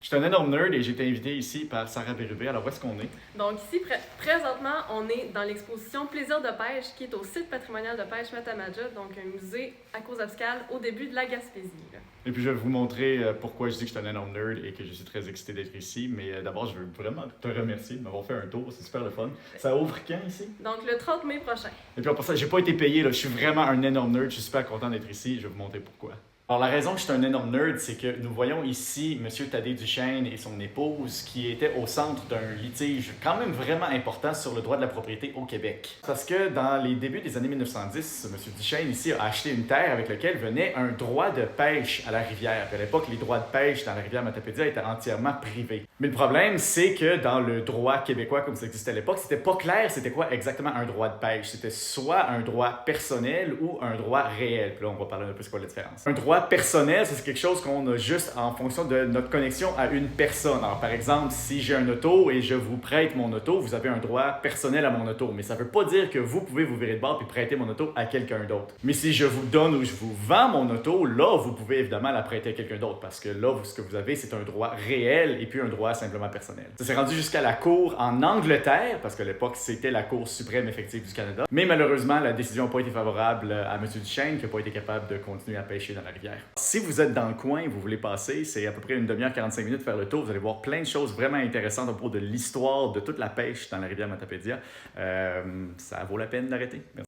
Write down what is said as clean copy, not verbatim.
Je suis un énorme nerd et j'ai été invité ici par Sarah Bérubé. Alors, où est-ce qu'on est? Donc ici, présentement, on est dans l'exposition Plaisir de pêche qui est au site patrimonial de pêche Matamaja, donc un musée à Cause-Abscale au début de la Gaspésie. Là. Et puis, je vais vous montrer pourquoi je dis que je suis un énorme nerd et que je suis très excité d'être ici. Mais d'abord, je veux vraiment te remercier de m'avoir fait un tour. C'est super le fun. Ça ouvre quand ici? Donc le 30 mai prochain. Et puis, pour ça, j'ai pas été payé. Là. Je suis vraiment un énorme nerd. Je suis super content d'être ici. Je vais vous montrer pourquoi. Alors, la raison que je suis un énorme nerd, c'est que nous voyons ici M. Thaddée Duchesne et son épouse qui étaient au centre d'un litige quand même vraiment important sur le droit de la propriété au Québec. Parce que dans les débuts des années 1910, M. Duchesne ici a acheté une terre avec laquelle venait un droit de pêche à la rivière. Puis à l'époque, les droits de pêche dans la rivière Matapédia étaient entièrement privés. Mais le problème, c'est que dans le droit québécois, comme ça existait à l'époque, c'était pas clair c'était quoi exactement un droit de pêche. C'était soit un droit personnel ou un droit réel. Puis là, on va parler un peu c'est quoi la différence. Un droit personnel, c'est quelque chose qu'on a juste en fonction de notre connexion à une personne. Alors, par exemple, si j'ai un auto et je vous prête mon auto, vous avez un droit personnel à mon auto. Mais ça veut pas dire que vous pouvez vous virer de bord puis prêter mon auto à quelqu'un d'autre. Mais si je vous donne ou je vous vends mon auto, là, vous pouvez évidemment la prêter à quelqu'un d'autre parce que là, ce que vous avez, c'est un droit réel et puis un droit simplement personnel. Ça s'est rendu jusqu'à la Cour en Angleterre, parce qu'à l'époque, c'était la Cour suprême effective du Canada. Mais malheureusement, la décision n'a pas été favorable à M. Duchesne, qui n'a pas été capable de continuer à pêcher dans la rivière. Si vous êtes dans le coin, vous voulez passer, c'est à peu près une demi-heure, 45 minutes faire le tour. Vous allez voir plein de choses vraiment intéressantes à propos de l'histoire de toute la pêche dans la rivière Matapédia. Ça vaut la peine d'arrêter. Merci.